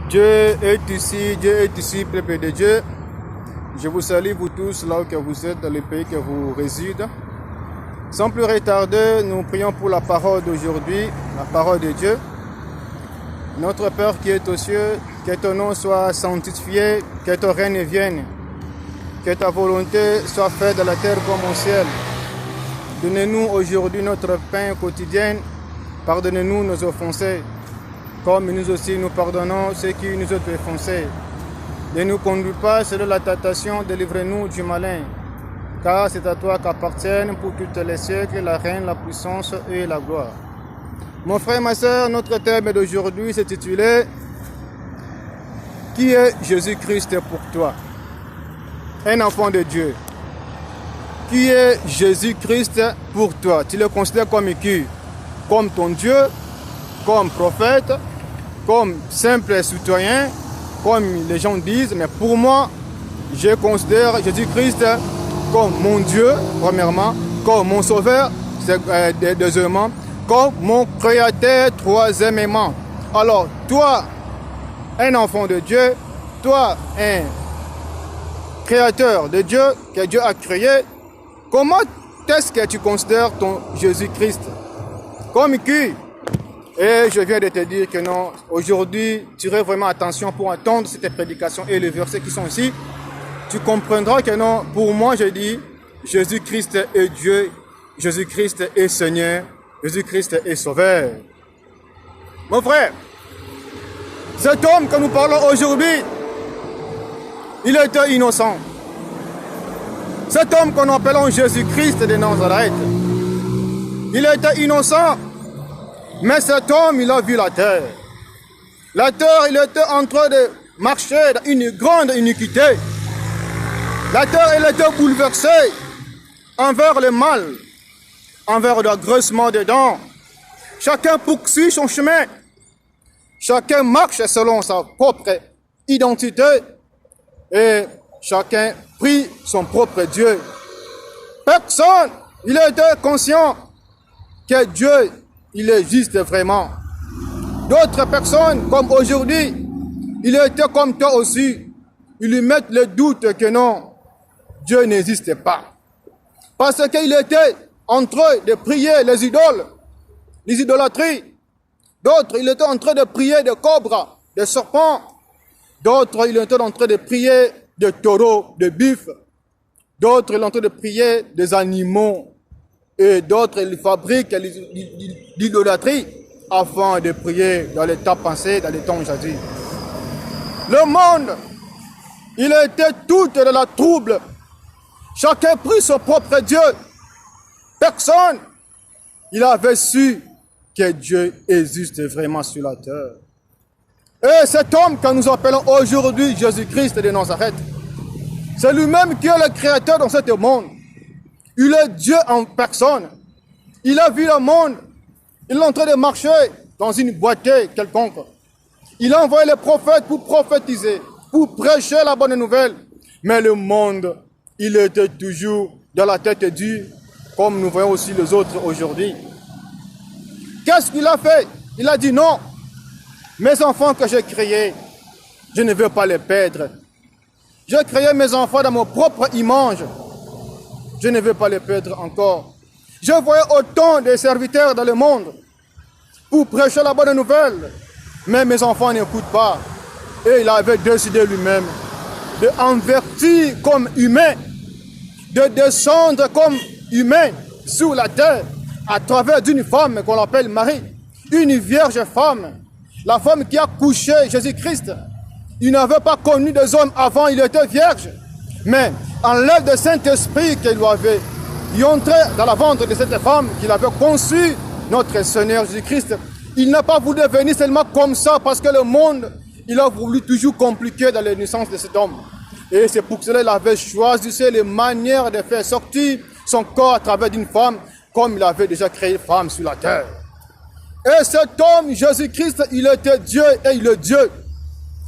Dieu est ici, peuple de Dieu. Je vous salue, vous tous, là où que vous êtes, dans le pays que vous résidez. Sans plus retarder, nous prions pour la parole d'aujourd'hui, la parole de Dieu. Notre Père qui est aux cieux, que ton nom soit sanctifié, que ton règne vienne, que ta volonté soit faite dans la terre comme au ciel. Donnez-nous aujourd'hui notre pain quotidien, pardonnez-nous nos offensés, comme nous aussi nous pardonnons ceux qui nous ont offensés. Ne nous conduis pas selon la tentation, délivre-nous du malin. Car c'est à toi qu'appartiennent pour toutes les siècles la reine, la puissance et la gloire. Mon frère, ma soeur, notre thème d'aujourd'hui s'est titulé « Qui est Jésus-Christ pour toi ?» Un enfant de Dieu. Qui est Jésus-Christ pour toi? Tu le considères comme qui? Comme ton Dieu, comme prophète, comme simple citoyen, comme les gens disent, mais pour moi, je considère Jésus-Christ comme mon Dieu, premièrement, comme mon sauveur, deuxièmement, comme mon créateur, troisièmement. Alors, toi, un enfant de Dieu, toi, un créateur de Dieu, que Dieu a créé, comment est-ce que tu considères ton Jésus-Christ? Comme qui? Et je viens de te dire que non, aujourd'hui, tu aurais vraiment attention pour entendre cette prédication et les versets qui sont ici. Tu comprendras que non, pour moi, je dis, Jésus-Christ est Dieu, Jésus-Christ est Seigneur, Jésus-Christ est Sauveur. Mon frère, cet homme que nous parlons aujourd'hui, il était innocent. Cet homme qu'on appelle Jésus-Christ de Nazareth, il était innocent. Mais cet homme, il a vu la terre. La terre, il était en train de marcher dans une grande iniquité. La terre, elle était bouleversée envers le mal, envers l'agressement des dents. Chacun poursuit son chemin. Chacun marche selon sa propre identité. Et chacun prie son propre Dieu. Personne, il était conscient que Dieu, il existe vraiment. D'autres personnes, comme aujourd'hui, il était comme toi aussi. Ils lui mettent le doute que non, Dieu n'existe pas. Parce qu'il était en train de prier les idoles, les idolâtries. D'autres, il était en train de prier des cobras, des serpents. D'autres, il était en train de prier des taureaux, des buffles. D'autres, il est en train de prier des animaux. Et d'autres, ils fabriquent l'idolâtrie afin de prier dans les temps passés, dans les temps aujourd'hui. Le monde, il était tout dans la trouble. Chacun prit son propre Dieu. Personne, il avait su que Dieu existe vraiment sur la terre. Et cet homme que nous appelons aujourd'hui Jésus-Christ de Nazareth, c'est lui-même qui est le créateur dans ce monde. Il est Dieu en personne. Il a vu le monde. Il est en train de marcher dans une boîtier quelconque. Il a envoyé les prophètes pour prophétiser, pour prêcher la bonne nouvelle. Mais le monde, il était toujours dans la tête dure, comme nous voyons aussi les autres aujourd'hui. Qu'est-ce qu'il a fait? Il a dit non. Mes enfants que j'ai créés, je ne veux pas les perdre. J'ai créé mes enfants dans mon propre image. Je ne veux pas les perdre encore. Je voyais autant de serviteurs dans le monde pour prêcher la bonne nouvelle. Mais mes enfants n'écoutent pas. Et il avait décidé lui-même de envertir comme humain, de descendre comme humain sur la terre à travers d'une femme qu'on appelle Marie, une vierge femme, la femme qui a couché Jésus-Christ. Il n'avait pas connu des hommes avant, il était vierge. Mais en l'aide du Saint-Esprit qu'il lui avait, il entrait dans la ventre de cette femme qu'il avait conçue, notre Seigneur Jésus-Christ. Il n'a pas voulu venir seulement comme ça, parce que le monde, il a voulu toujours compliquer dans la naissance de cet homme. Et c'est pour cela qu'il avait choisi les manières de faire sortir son corps à travers d'une femme, comme il avait déjà créé femme sur la terre. Et cet homme, Jésus-Christ, il était Dieu et il est Dieu.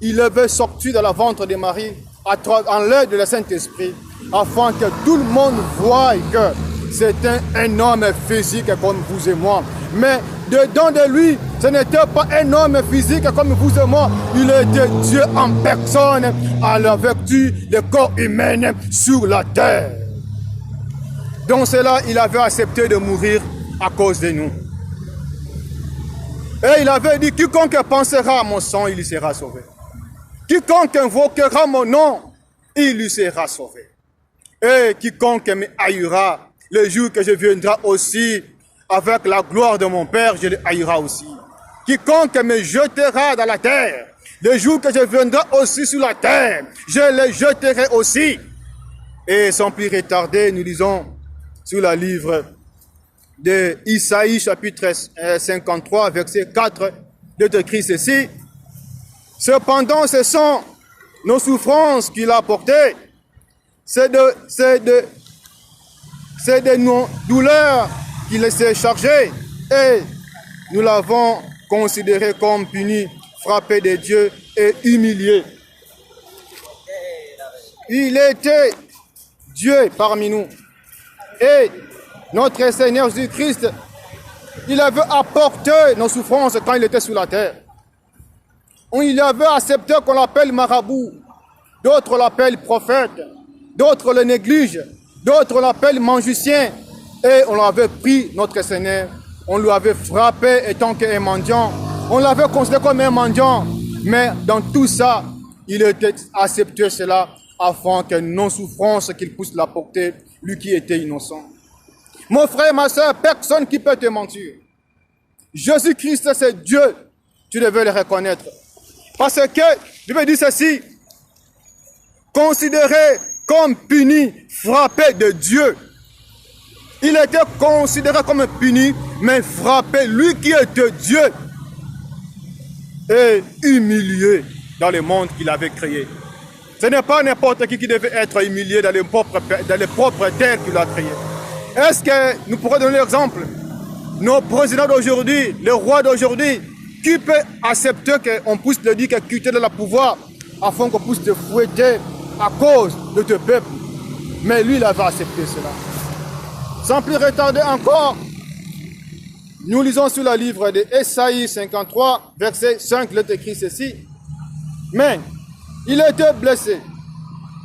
Il avait sorti de la ventre de Marie en l'aide de Saint-Esprit, afin que tout le monde voie que c'est un homme physique comme vous et moi. Mais dedans de lui, ce n'était pas un homme physique comme vous et moi. Il était Dieu en personne, à la vertu des corps humains sur la terre. Donc cela, il avait accepté de mourir à cause de nous. Et il avait dit, quiconque pensera à mon sang, il y sera sauvé. Quiconque invoquera mon nom, il lui sera sauvé. Et quiconque me haïra, le jour que je viendrai aussi, avec la gloire de mon Père, je le haïra aussi. Quiconque me jetera dans la terre, le jour que je viendrai aussi sur la terre, je le jeterai aussi. Et sans plus retarder, nous lisons sur le livre de Isaïe, chapitre 53, verset 4, de écrit ceci. Cependant, ce sont nos souffrances qu'il a portées, c'est de nos douleurs qu'il s'est chargé, et nous l'avons considéré comme puni, frappé de Dieu et humilié. Il était Dieu parmi nous. Et notre Seigneur Jésus-Christ, il avait apporté nos souffrances quand il était sur la terre. Il avait accepté qu'on l'appelle marabout, d'autres l'appellent prophète, d'autres le négligent, d'autres l'appellent magicien. Et on l'avait pris, notre Seigneur, on lui avait frappé étant qu'un mendiant, on l'avait considéré comme un mendiant. Mais dans tout ça, il était accepté cela afin que nos souffrances qu'il puisse la porter, lui qui était innocent. Mon frère, ma soeur, personne qui peut te mentir. Jésus-Christ, c'est Dieu. Tu devais le reconnaître. Parce que, je vais dire ceci, considéré comme puni, frappé de Dieu. Il était considéré comme puni, mais frappé, lui qui était Dieu, et humilié dans le monde qu'il avait créé. Ce n'est pas n'importe qui devait être humilié dans les propres terres qu'il a créées. Est-ce que nous pourrons donner l'exemple? Nos présidents d'aujourd'hui, le roi d'aujourd'hui, qui peut accepter qu'on puisse le dire qu'il a quitté de la pouvoir afin qu'on puisse te fouetter à cause de ton peuple? Mais lui, il avait accepté cela. Sans plus retarder encore, nous lisons sur le livre de Isaïe 53, verset 5, il est écrit ceci. Mais il a été blessé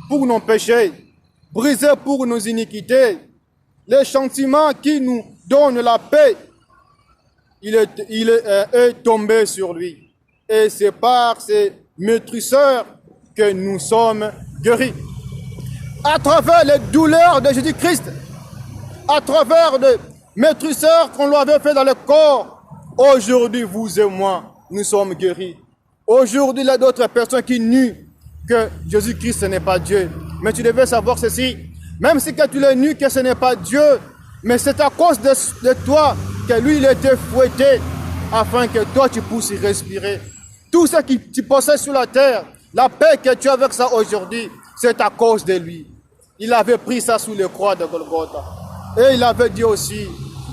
pour nos péchés, brisé pour nos iniquités. Les sentiments qui nous donnent la paix, il est tombé sur lui. Et c'est par ses maîtrisseurs que nous sommes guéris. À travers les douleurs de Jésus-Christ, à travers les maîtrisseurs qu'on lui avait fait dans le corps, aujourd'hui, vous et moi, nous sommes guéris. Aujourd'hui, il y a d'autres personnes qui nient que Jésus-Christ, ce n'est pas Dieu. Mais tu devais savoir ceci, même si que tu le nies que ce n'est pas Dieu, mais c'est à cause de toi que lui, il a été fouetté, afin que toi, tu puisses y respirer. Tout ce que tu possèdes sur la terre, la paix que tu as avec ça aujourd'hui, c'est à cause de lui. Il avait pris ça sous les croix de Golgotha. Et il avait dit aussi,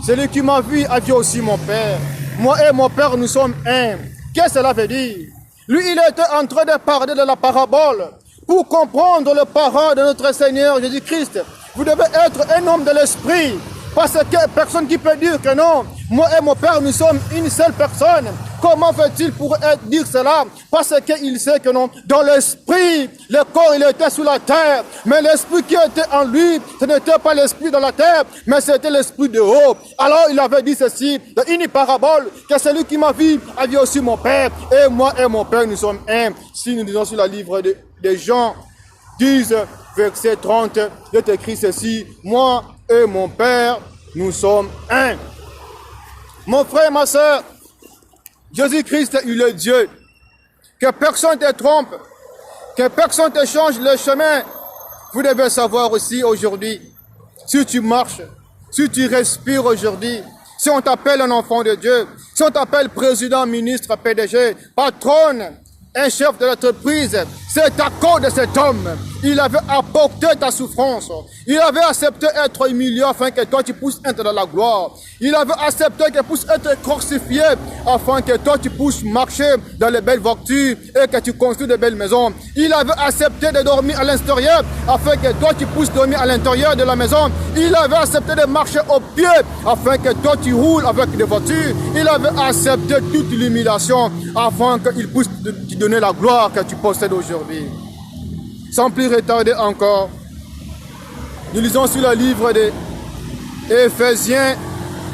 celui qui m'a vu a vu aussi mon Père. Moi et mon Père, nous sommes un. Qu'est-ce que cela veut dire? Lui, il était en train de parler de la parabole. Pour comprendre le parole de notre Seigneur Jésus-Christ, vous devez être un homme de l'esprit. Parce que personne qui peut dire que non, moi et mon Père, nous sommes une seule personne. Comment fait-il pour dire cela? Parce qu'il sait que non, dans l'esprit, le corps il était sous la terre, mais l'esprit qui était en lui, ce n'était pas l'esprit dans la terre, mais c'était l'esprit de haut. Alors il avait dit ceci, dans une parabole, que celui qui m'a vu a vu aussi mon Père, et moi et mon Père, nous sommes un. Si nous disons sur le livre de Jean 10, verset 30, il est écrit ceci, moi et mon Père, nous sommes un. Mon frère, ma soeur, Jésus-Christ, il est Dieu. Que personne ne te trompe, que personne ne te change le chemin. Vous devez savoir aussi aujourd'hui, si tu marches, si tu respires aujourd'hui, si on t'appelle un enfant de Dieu, si on t'appelle président, ministre, PDG, patronne, un chef de l'entreprise, C'est à cause de cet homme. Il avait apporté ta souffrance. Il avait accepté être humilié afin que toi tu puisses être dans la gloire. Il avait accepté que tu puisses être crucifié afin que toi tu puisses marcher dans les belles voitures et que tu construis de belles maisons. Il avait accepté de dormir à l'extérieur afin que toi tu puisses dormir à l'intérieur de la maison. Il avait accepté de marcher au pied afin que toi tu roules avec des voitures. Il avait accepté toute l'humiliation afin qu'il puisse te donner la gloire que tu possèdes aujourd'hui. Sans plus retarder encore, nous lisons sur le livre de Éphésiens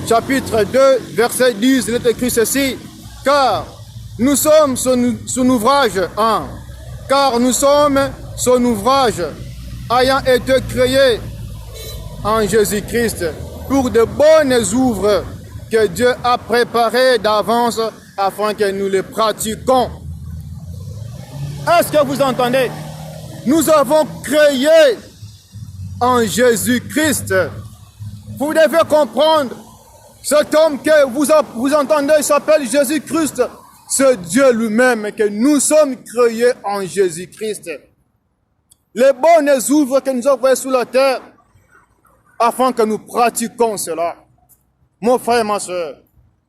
chapitre 2 verset 10, il est écrit ceci: car nous sommes son ouvrage, car nous sommes son ouvrage, ayant été créés en Jésus-Christ pour de bonnes œuvres que Dieu a préparées d'avance afin que nous les pratiquions. Est-ce que vous entendez? Nous avons créé en Jésus-Christ. Vous devez comprendre, cet homme que vous entendez, il s'appelle Jésus-Christ. C'est Dieu lui-même que nous sommes créés en Jésus-Christ. Les bonnes œuvres que nous avons faites sur la terre, afin que nous pratiquions cela. Mon frère et ma soeur,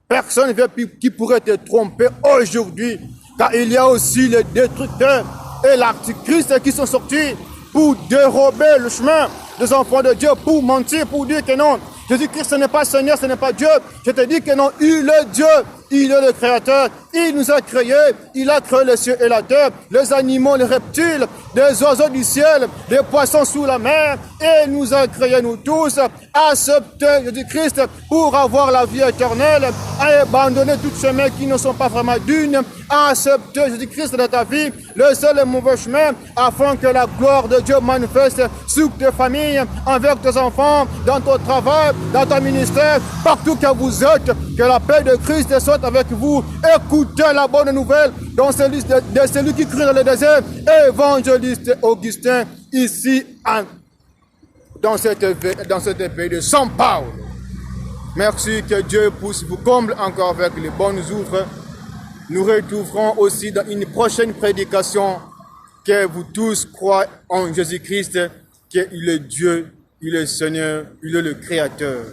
personne qui pourrait te tromper aujourd'hui, car il y a aussi les destructeurs et l'antichrist qui sont sortis pour dérober le chemin des enfants de Dieu, pour mentir, pour dire que non, Jésus-Christ ce n'est pas Seigneur, ce n'est pas Dieu. Je te dis que non, il est Dieu, il est le Créateur, il nous a créés, il a créé les cieux et la terre, les animaux, les reptiles, les oiseaux du ciel, les poissons sous la mer, et il nous a créés nous tous, accepter Jésus-Christ pour avoir la vie éternelle, à abandonner tous les chemins qui ne sont pas vraiment dignes, à accepter Jésus-Christ dans ta vie, le seul et mauvais chemin, afin que la gloire de Dieu manifeste sur tes familles, envers tes enfants, dans ton travail, dans ton ministère, partout que vous êtes, que la paix de Christ soit avec vous. Écoutez la bonne nouvelle dans celui qui crie dans le désert, évangéliste Augustin, ici dans cette pays de São Paulo. Merci, que Dieu puisse vous comble encore avec les bonnes œuvres. Nous retrouverons aussi dans une prochaine prédication que vous tous croyez en Jésus-Christ, qu'il est Dieu, il est Seigneur, il est le Créateur.